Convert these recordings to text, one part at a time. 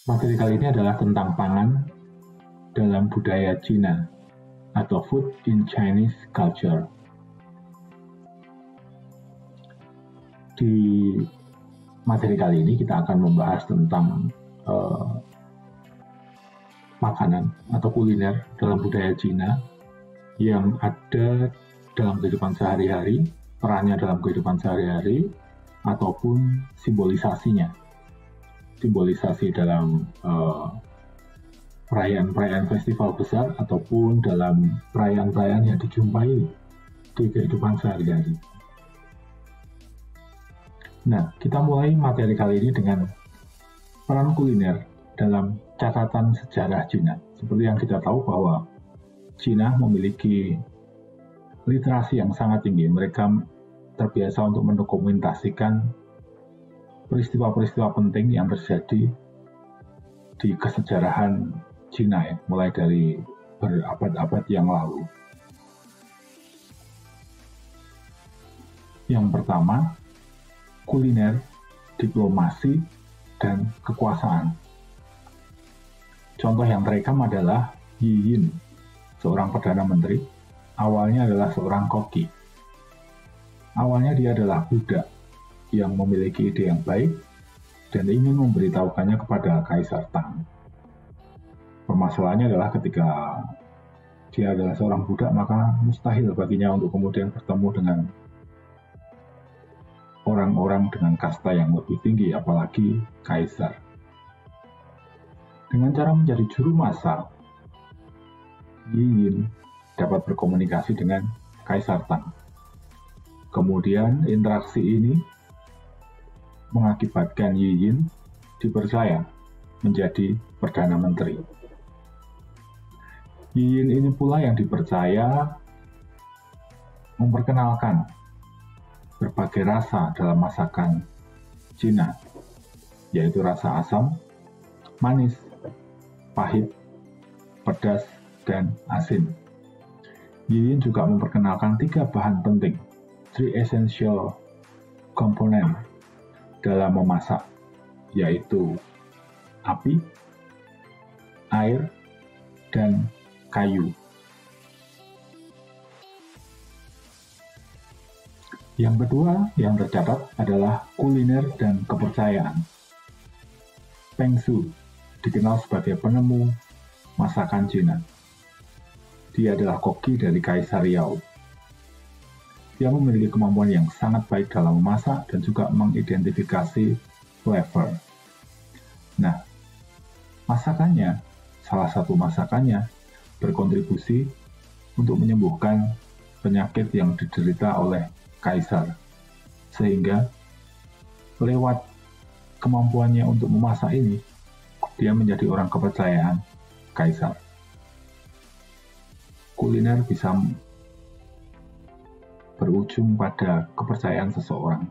Materi kali ini adalah tentang pangan dalam budaya Cina atau food in Chinese culture. Di materi kali ini kita akan membahas tentang makanan atau kuliner dalam budaya Cina yang ada dalam kehidupan sehari-hari, perannya dalam kehidupan sehari-hari, ataupun simbolisasinya. Simbolisasi dalam perayaan-perayaan festival besar ataupun dalam perayaan-perayaan yang dijumpai di kehidupan sehari-hari. Nah, kita mulai materi kali ini dengan peran kuliner dalam catatan sejarah Cina. Seperti yang kita tahu bahwa Cina memiliki literasi yang sangat tinggi. Mereka terbiasa untuk mendokumentasikan peristiwa-peristiwa penting yang terjadi di kesejarahan Cina, ya, mulai dari berabad-abad yang lalu. Yang pertama, kuliner, diplomasi, dan kekuasaan. Contoh yang terekam adalah Yi Yin, seorang perdana menteri. Awalnya adalah seorang koki. Awalnya dia adalah budak yang memiliki ide yang baik dan ingin memberitahukannya kepada Kaisar Tang. Permasalahannya adalah ketika dia adalah seorang budak, maka mustahil baginya untuk kemudian bertemu dengan orang-orang dengan kasta yang lebih tinggi, apalagi kaisar. Dengan cara menjadi juru masak, Yi Yin dapat berkomunikasi dengan Kaisar Tang. Kemudian interaksi ini mengakibatkan Yi Yin dipercaya menjadi Perdana Menteri. Yi Yin ini pula yang dipercaya memperkenalkan berbagai rasa dalam masakan Cina, yaitu rasa asam, manis, pahit, pedas, dan asin. Yi Yin juga memperkenalkan 3 bahan penting, 3 essential component dalam memasak, yaitu api, air, dan kayu. Yang kedua yang tercatat adalah kuliner dan kepercayaan. Peng Su dikenal sebagai penemu masakan Cina. Dia adalah koki dari Kaisar Yao. Dia memiliki kemampuan yang sangat baik dalam memasak dan juga mengidentifikasi flavor. Nah, salah satu masakannya berkontribusi untuk menyembuhkan penyakit yang diderita oleh Kaisar. Sehingga lewat kemampuannya untuk memasak ini, dia menjadi orang kepercayaan Kaisar. Kuliner bisa berujung pada kepercayaan seseorang.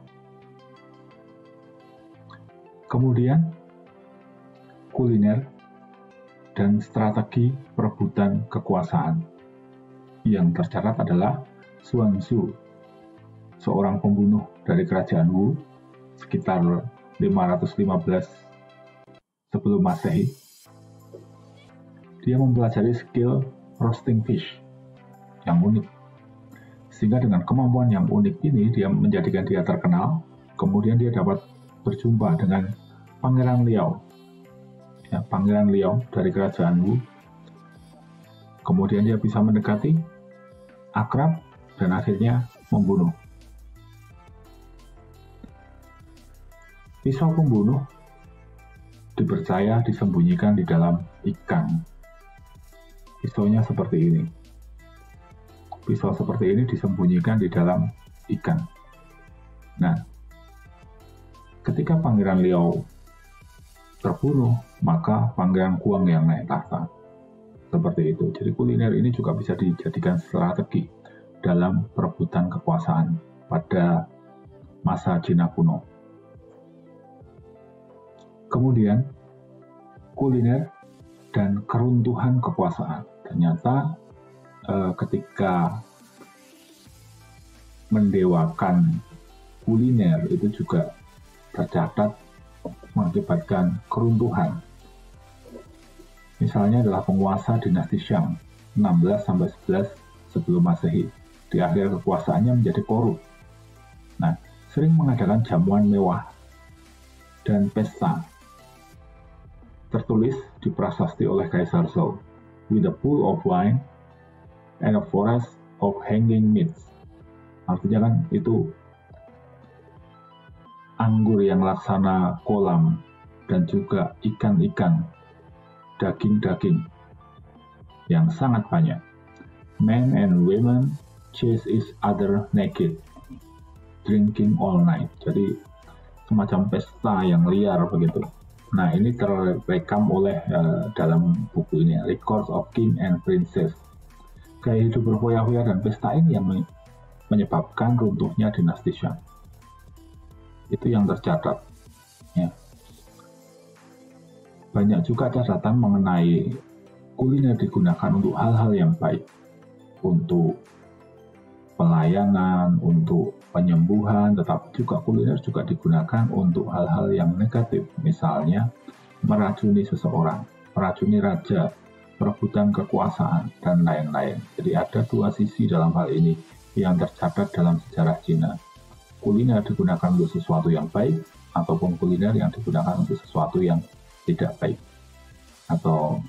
Kemudian, kuliner dan strategi perebutan kekuasaan. Yang tercatat adalah Xuan Zhu, seorang pembunuh dari kerajaan Wu sekitar 515 sebelum Masehi. Dia mempelajari skill roasting fish yang unik. Sehingga dengan kemampuan yang unik ini, dia menjadikan dia terkenal. Kemudian dia dapat berjumpa dengan Pangeran Liao. Ya, Pangeran Liao dari kerajaan Wu. Kemudian dia bisa mendekati, akrab, dan akhirnya membunuh. Pisau pembunuh dipercaya disembunyikan di dalam ikan. Pisaunya seperti ini. Pisau seperti ini disembunyikan di dalam ikan. Nah, ketika Pangeran Liao terbunuh, maka Pangeran Guang yang naik tahta. Seperti itu. Jadi kuliner ini juga bisa dijadikan strategi dalam perebutan kekuasaan pada masa Cina kuno. Kemudian, kuliner dan keruntuhan kekuasaan. Ternyata ketika mendewakan kuliner itu juga tercatat mengakibatkan keruntuhan misalnya adalah penguasa dinasti Shang 16-11 sebelum Masehi. Di akhir kekuasaannya menjadi korup. Nah, sering mengadakan jamuan mewah dan pesta. Tertulis di prasasti oleh Kaisar Zhou, with a pool of wine and a forest of hanging meats. Artinya kan itu anggur yang laksana kolam dan juga ikan-ikan, daging-daging yang sangat banyak. Men and women chase each other naked, drinking all night. Jadi semacam pesta yang liar begitu. Nah, ini terekam oleh dalam buku ini, Records of King and Princess. Gaya hidup berfoya-foya dan pesta ini yang menyebabkan runtuhnya dinasti Shang. Itu yang tercatat. Ya. Banyak juga catatan mengenai kuliner digunakan untuk hal-hal yang baik, untuk pelayanan, untuk penyembuhan, tetapi juga kuliner juga digunakan untuk hal-hal yang negatif, misalnya meracuni seseorang, meracuni raja, perebutan kekuasaan, dan lain-lain. Jadi ada dua sisi dalam hal ini yang tercatat dalam sejarah Cina. Kuliner digunakan untuk sesuatu yang baik, ataupun kuliner yang digunakan untuk sesuatu yang tidak baik atau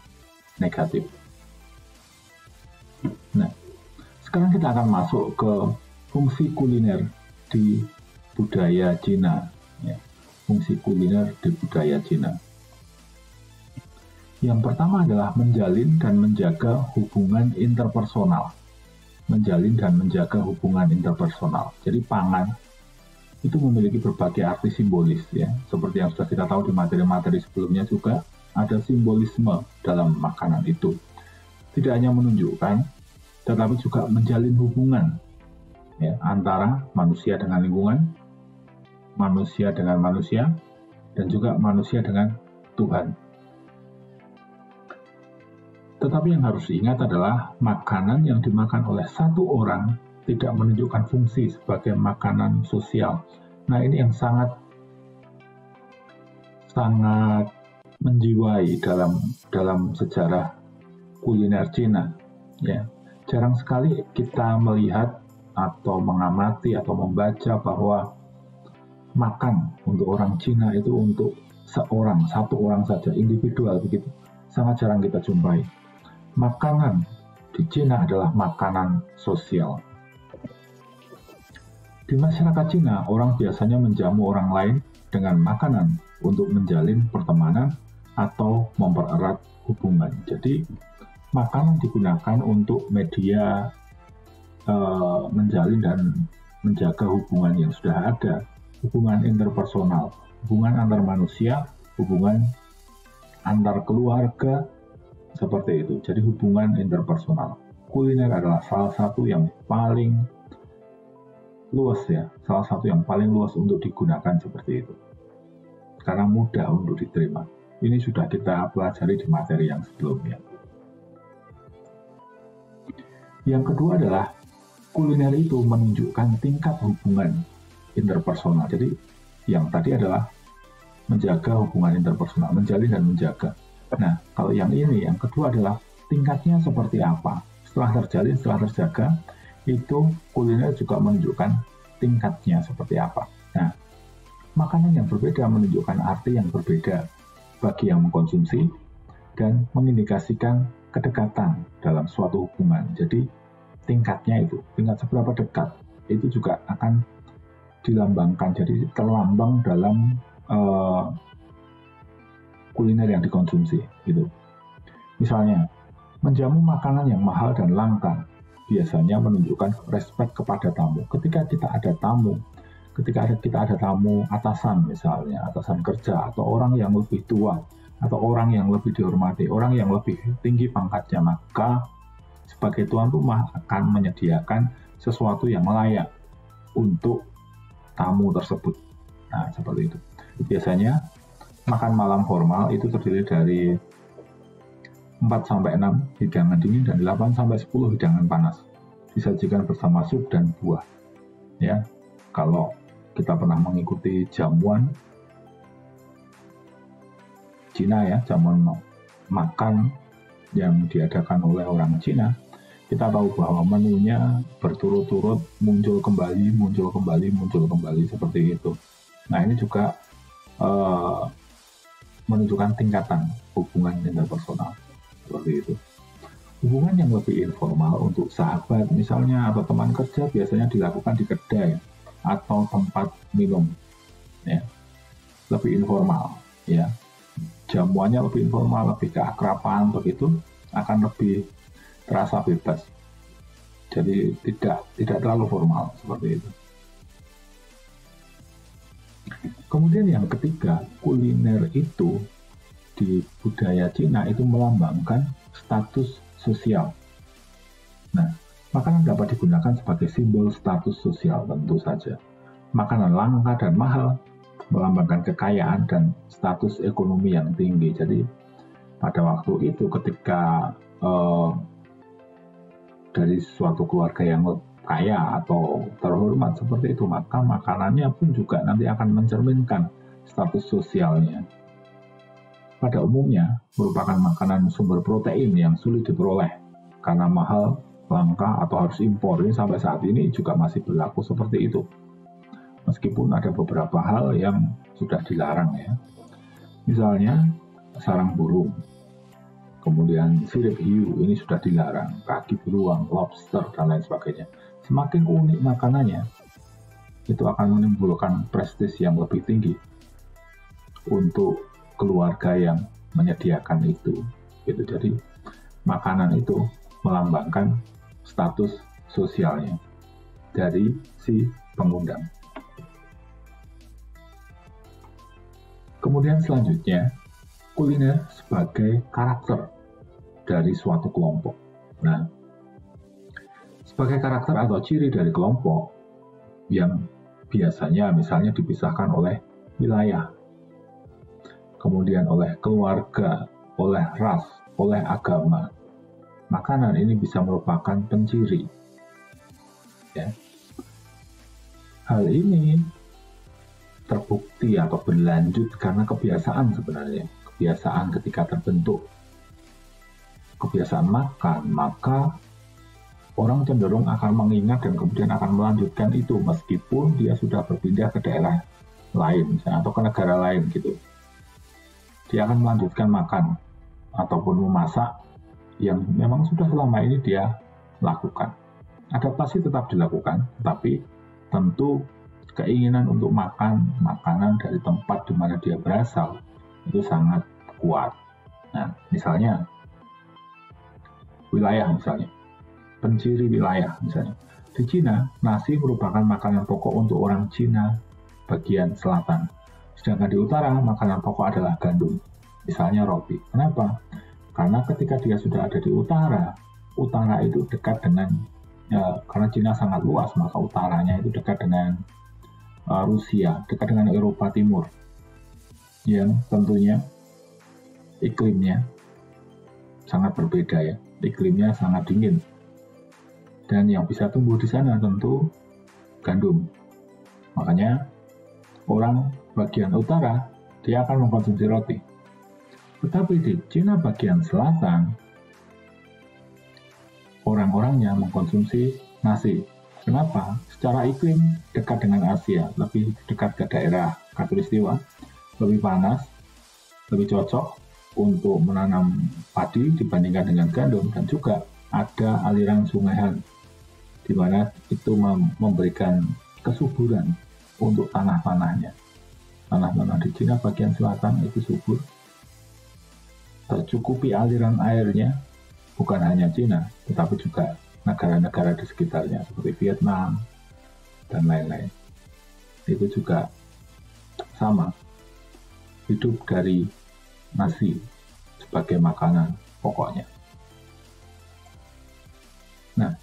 negatif. Nah, sekarang kita akan masuk ke fungsi kuliner di budaya Cina. Ya, fungsi kuliner di budaya Cina. Yang pertama adalah menjalin dan menjaga hubungan interpersonal. Menjalin dan menjaga hubungan interpersonal. Jadi pangan itu memiliki berbagai arti simbolis, ya. Seperti yang sudah kita tahu di materi-materi sebelumnya juga ada simbolisme dalam makanan itu. Tidak hanya menunjukkan, tetapi juga menjalin hubungan, ya, antara manusia dengan lingkungan, manusia dengan manusia, dan juga manusia dengan Tuhan. Tetapi yang harus diingat adalah makanan yang dimakan oleh satu orang tidak menunjukkan fungsi sebagai makanan sosial. Nah, ini yang sangat menjiwai dalam sejarah kuliner Cina. Ya, jarang sekali kita melihat atau mengamati atau membaca bahwa makan untuk orang Cina itu untuk satu orang saja, individual begitu. Sangat jarang kita jumpai. Makanan di Cina adalah makanan sosial. Di masyarakat Cina, orang biasanya menjamu orang lain dengan makanan untuk menjalin pertemanan atau mempererat hubungan. Jadi, makanan digunakan untuk media menjalin dan menjaga hubungan yang sudah ada, hubungan interpersonal, hubungan antar manusia, hubungan antar keluarga, seperti itu. Jadi hubungan interpersonal. Kuliner adalah salah satu yang paling luas, ya, salah satu yang paling luas untuk digunakan seperti itu. Karena mudah untuk diterima. Ini sudah kita pelajari di materi yang sebelumnya. Yang kedua adalah kuliner itu menunjukkan tingkat hubungan interpersonal. Jadi yang tadi adalah menjaga hubungan interpersonal, menjalin dan menjaga. Nah, kalau yang ini, yang kedua adalah tingkatnya seperti apa. Setelah terjalin, setelah terjaga, itu kuliner juga menunjukkan tingkatnya seperti apa. Nah, makanan yang berbeda menunjukkan arti yang berbeda bagi yang mengkonsumsi dan mengindikasikan kedekatan dalam suatu hubungan. Jadi, tingkatnya itu, tingkat seberapa dekat, itu juga akan dilambangkan. Jadi, terlambang dalam kuliner yang dikonsumsi. Gitu. Misalnya, menjamu makanan yang mahal dan langka biasanya menunjukkan respek kepada tamu. Ketika kita ada tamu atasan misalnya, atasan kerja, atau orang yang lebih tua, atau orang yang lebih dihormati, orang yang lebih tinggi pangkatnya, maka sebagai tuan rumah akan menyediakan sesuatu yang layak untuk tamu tersebut. Nah, seperti itu. Biasanya makan malam formal itu terdiri dari 4-6 hidangan dingin dan 8-10 hidangan panas. Disajikan bersama sup dan buah. Ya, kalau kita pernah mengikuti jamuan Cina, ya, jamuan makan yang diadakan oleh orang Cina, kita tahu bahwa menunya berturut-turut muncul kembali seperti itu. Nah, ini juga menunjukkan tingkatan hubungan interpersonal seperti itu. Hubungan yang lebih informal untuk sahabat misalnya atau teman kerja biasanya dilakukan di kedai atau tempat minum, ya, lebih informal, ya. Jamuannya lebih informal, lebih keakraban, begitu akan lebih terasa bebas. Jadi tidak terlalu formal seperti itu. Kemudian yang ketiga, kuliner itu di budaya Cina itu melambangkan status sosial. Nah, makanan dapat digunakan sebagai simbol status sosial tentu saja. Makanan langka dan mahal melambangkan kekayaan dan status ekonomi yang tinggi. Jadi pada waktu itu ketika dari suatu keluarga yang kaya atau terhormat seperti itu, maka makanannya pun juga nanti akan mencerminkan status sosialnya. Pada umumnya merupakan makanan sumber protein yang sulit diperoleh karena mahal, langka, atau harus impor. Ini sampai saat ini juga masih berlaku seperti itu. Meskipun ada beberapa hal yang sudah dilarang, ya. Misalnya sarang burung, kemudian sirip hiu ini sudah dilarang, kaki beruang, lobster, dan lain sebagainya. Semakin unik makanannya, itu akan menimbulkan prestis yang lebih tinggi untuk keluarga yang menyediakan itu. Gitu. Jadi makanan itu melambangkan status sosialnya dari si pengundang. Kemudian selanjutnya, kuliner sebagai karakter dari suatu kelompok. Nah, sebagai karakter atau ciri dari kelompok yang biasanya misalnya dipisahkan oleh wilayah, kemudian oleh keluarga, oleh ras, oleh agama. Makanan ini bisa merupakan penciri. Ya. Hal ini terbukti atau berlanjut karena kebiasaan sebenarnya. Kebiasaan ketika terbentuk kebiasaan makan, maka orang cenderung akan mengingat dan kemudian akan melanjutkan itu meskipun dia sudah berpindah ke daerah lain misalnya, atau ke negara lain gitu. Dia akan melanjutkan makan ataupun memasak yang memang sudah selama ini dia lakukan. Adaptasi tetap dilakukan, tapi tentu keinginan untuk makan makanan dari tempat di mana dia berasal itu sangat kuat. Nah, misalnya wilayah misalnya, penciri wilayah misalnya. Di Cina, nasi merupakan makanan pokok untuk orang Cina bagian selatan. Sedangkan di utara, makanan pokok adalah gandum, misalnya roti. Kenapa? Karena ketika dia sudah ada di utara itu dekat dengan, karena Cina sangat luas, maka utaranya itu dekat dengan Rusia, dekat dengan Eropa Timur, yang tentunya iklimnya sangat berbeda, ya. Iklimnya sangat dingin, dan yang bisa tumbuh di sana tentu gandum. Makanya orang bagian utara dia akan mengkonsumsi roti. Tetapi di Cina bagian selatan orang-orangnya mengkonsumsi nasi. Kenapa? Secara iklim dekat dengan Asia, lebih dekat ke daerah Khatulistiwa, lebih panas, lebih cocok untuk menanam padi dibandingkan dengan gandum, dan juga ada aliran sungai Han, di mana itu memberikan kesuburan untuk tanah-tanahnya. Tanah-tanah di Cina bagian selatan itu subur, tercukupi aliran airnya, bukan hanya Cina, tetapi juga negara-negara di sekitarnya seperti Vietnam dan lain-lain. Itu juga sama, hidup dari nasi sebagai makanan pokoknya. Nah,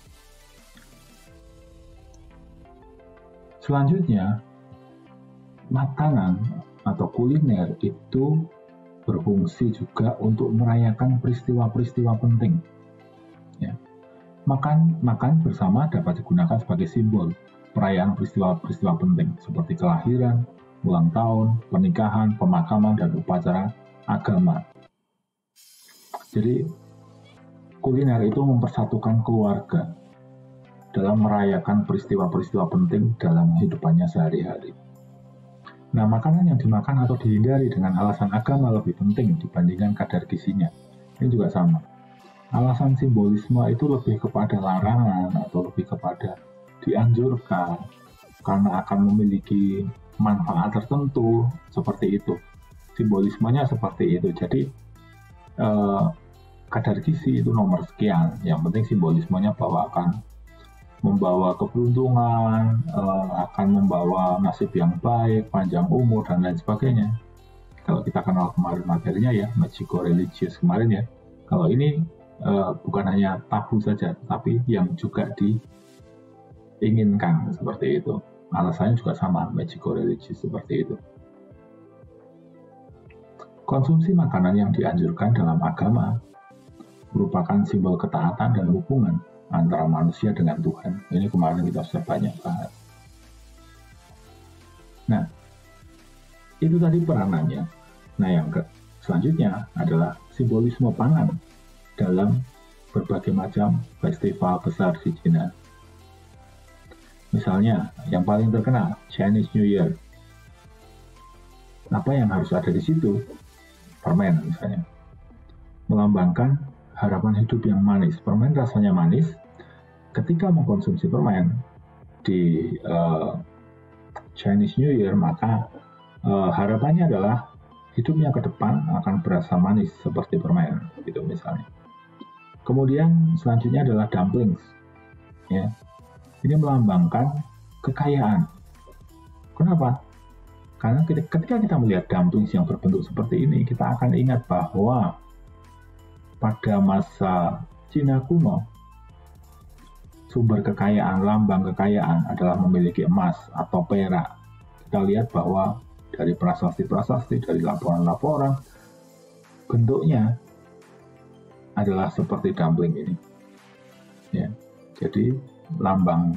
selanjutnya makanan atau kuliner itu berfungsi juga untuk merayakan peristiwa-peristiwa penting. Ya. Makan bersama dapat digunakan sebagai simbol perayaan peristiwa-peristiwa penting seperti kelahiran, ulang tahun, pernikahan, pemakaman, dan upacara agama. Jadi kuliner itu mempersatukan keluarga dalam merayakan peristiwa-peristiwa penting dalam hidupannya sehari-hari. Nah, makanan yang dimakan atau dihindari dengan alasan agama lebih penting dibandingkan kadar gizinya. Ini juga sama. Alasan simbolisme itu lebih kepada larangan atau lebih kepada dianjurkan karena akan memiliki manfaat tertentu, seperti itu. Simbolismenya seperti itu. Jadi kadar gizi itu nomor sekian. Yang penting simbolismenya bahwa akan membawa keberuntungan, akan membawa nasib yang baik, panjang umur, dan lain sebagainya. Kalau kita kenal kemarin materinya ya, Magico Religious kemarin ya. Kalau ini bukan hanya tabu saja, tapi yang juga diinginkan seperti itu. Alasannya juga sama, Magico Religious seperti itu. Konsumsi makanan yang dianjurkan dalam agama merupakan simbol ketaatan dan hubungan antara manusia dengan Tuhan. Ini kemarin kita sudah banyak bahas. Nah, itu tadi peranannya. Nah, yang selanjutnya adalah simbolisme pangan dalam berbagai macam festival besar di Cina. Misalnya, yang paling terkenal, Chinese New Year. Apa yang harus ada di situ? Permen misalnya. Melambangkan harapan hidup yang manis. Permen rasanya manis. Ketika mengkonsumsi permen di Chinese New Year, maka harapannya adalah hidupnya ke depan akan berasa manis seperti permen, gitu misalnya. Kemudian selanjutnya adalah dumplings. Ya. Ini melambangkan kekayaan. Kenapa? Karena ketika kita melihat dumplings yang berbentuk seperti ini, kita akan ingat bahwa pada masa Cina kuno, sumber kekayaan, lambang kekayaan adalah memiliki emas atau perak. Kita lihat bahwa dari prasasti-prasasti, dari laporan-laporan, bentuknya adalah seperti dumpling ini. Ya, jadi lambang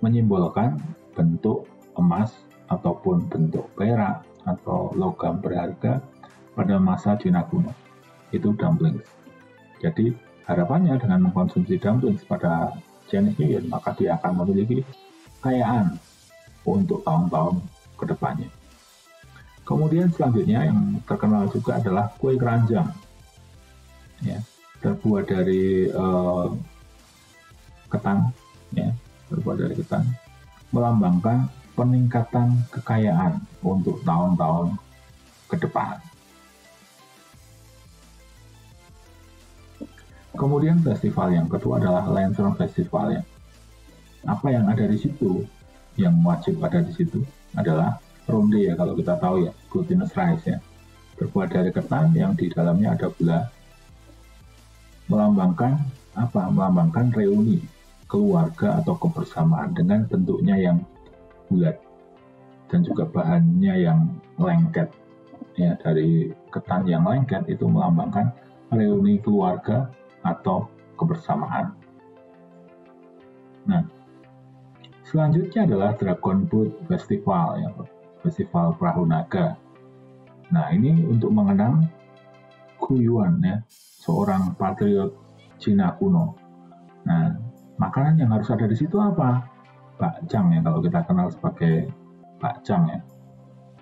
menyimbolkan bentuk emas ataupun bentuk perak atau logam berharga pada masa Cina kuno. Itu dumplings. Jadi harapannya dengan mengkonsumsi dumplings pada Chinese New Year, maka dia akan memiliki kekayaan untuk tahun-tahun ke depannya. Kemudian selanjutnya yang terkenal juga adalah kue keranjang. Ya, terbuat dari ketan, ya, terbuat dari ketan, melambangkan peningkatan kekayaan untuk tahun-tahun ke depan. Kemudian festival yang kedua adalah Lantern Festival ya. Apa yang ada di situ, yang wajib ada di situ adalah ronde ya, kalau kita tahu ya, glutinous rice ya. Terbuat dari ketan yang di dalamnya ada gula. Melambangkan apa? Melambangkan reuni keluarga atau kebersamaan dengan bentuknya yang bulat dan juga bahannya yang lengket. Ya, dari ketan yang lengket itu melambangkan reuni keluarga atau kebersamaan. Nah, selanjutnya adalah Dragon Boat Festival, ya, Festival Perahu Naga. Nah, ini untuk mengenang Gu Yuan, ya, seorang patriot Cina kuno. Nah, makanan yang harus ada di situ apa? Bakcang ya, kalau kita kenal sebagai bakcang ya.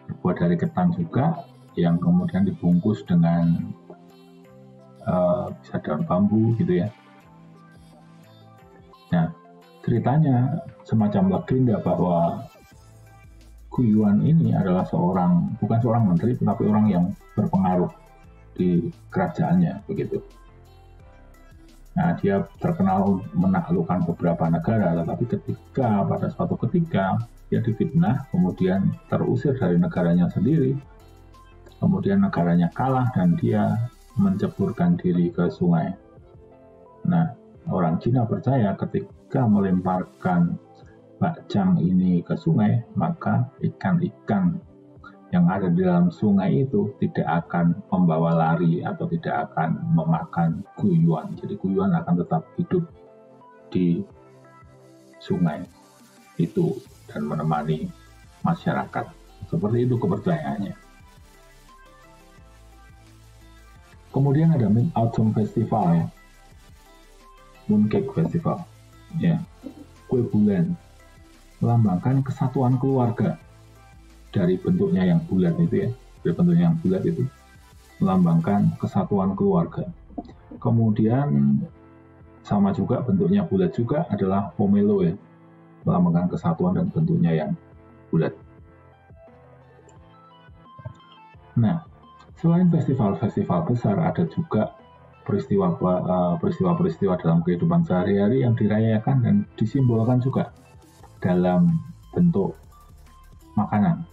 Terbuat dari ketan juga, yang kemudian dibungkus dengan bisa daun bambu gitu ya. Nah, ceritanya semacam legenda bahwa Gu Yuan ini adalah bukan seorang menteri, tetapi orang yang berpengaruh di kerajaannya begitu. Nah, dia terkenal menaklukkan beberapa negara, tetapi pada suatu ketika dia difitnah, kemudian terusir dari negaranya sendiri, kemudian negaranya kalah dan dia menceburkan diri ke sungai. Nah, orang Cina percaya ketika melemparkan bakcang ini ke sungai, maka ikan-ikan yang ada di dalam sungai itu tidak akan membawa lari atau tidak akan memakan Gu Yuan. Jadi Gu Yuan akan tetap hidup di sungai itu dan menemani masyarakat. Seperti itu kepercayaannya. Kemudian ada Mid-Autumn Festival ya. Mooncake Festival. Ya, kue bulan melambangkan kesatuan keluarga. Dari bentuknya yang bulat itu ya, dari bentuknya yang bulat itu melambangkan kesatuan keluarga. Kemudian sama juga bentuknya bulat juga adalah pomelo ya, melambangkan kesatuan dan bentuknya yang bulat. Nah, selain festival-festival besar, ada juga peristiwa-peristiwa dalam kehidupan sehari-hari yang dirayakan dan disimbolkan juga dalam bentuk makanan,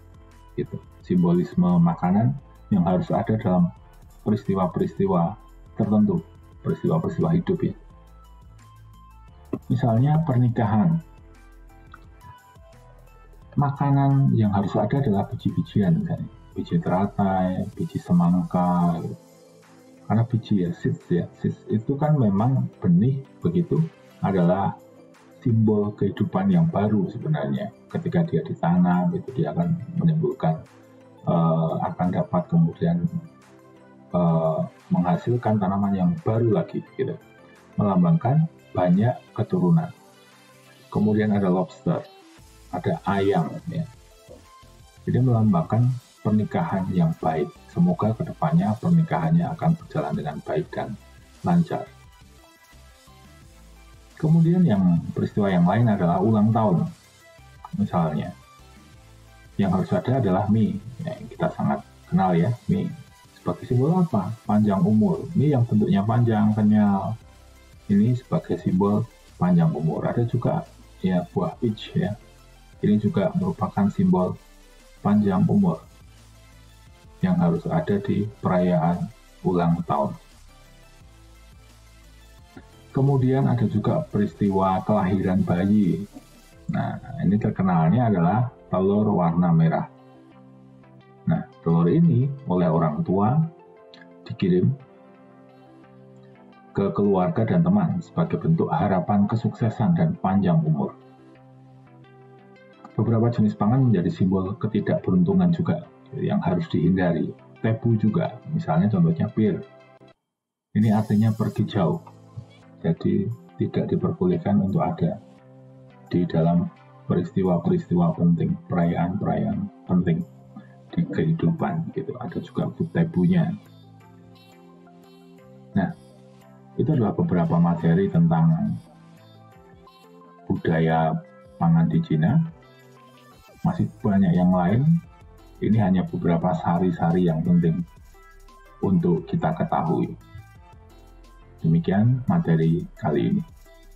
gitu. Simbolisme makanan yang harus ada dalam peristiwa-peristiwa tertentu, peristiwa-peristiwa hidup ya. Misalnya pernikahan, makanan yang harus ada adalah biji-bijian, misalnya biji teratai, biji semangka, gitu. Karena biji ya, seeds itu kan memang benih, begitu adalah simbol kehidupan yang baru sebenarnya. Ketika dia ditanam, itu dia akan menimbulkan, akan dapat kemudian menghasilkan tanaman yang baru lagi, gitu. Melambangkan banyak keturunan. Kemudian ada lobster, ada ayam, ya. Jadi melambangkan pernikahan yang baik. Semoga kedepannya pernikahannya akan berjalan dengan baik dan lancar. Kemudian peristiwa yang lain adalah ulang tahun. Misalnya, yang harus ada adalah mie. Ya, kita sangat kenal ya, mie. Sebagai simbol apa? Panjang umur. Mie yang bentuknya panjang, kenyal. Ini sebagai simbol panjang umur. Ada juga ya buah peach ya. Ini juga merupakan simbol panjang umur yang harus ada di perayaan ulang tahun. Kemudian ada juga peristiwa kelahiran bayi. Nah, ini terkenalnya adalah telur warna merah. Nah, telur ini oleh orang tua dikirim ke keluarga dan teman sebagai bentuk harapan kesuksesan dan panjang umur. Beberapa jenis pangan menjadi simbol ketidakberuntungan juga yang harus dihindari. Tebu juga, misalnya contohnya pir. Ini artinya pergi jauh. Jadi tidak diperbolehkan untuk ada di dalam peristiwa-peristiwa penting, perayaan-perayaan penting di kehidupan gitu. Ada juga tebunya. Nah, itu adalah beberapa materi tentang budaya pangan di Cina. Masih banyak yang lain. Ini hanya beberapa sari-sari yang penting untuk kita ketahui. Demikian materi kali ini.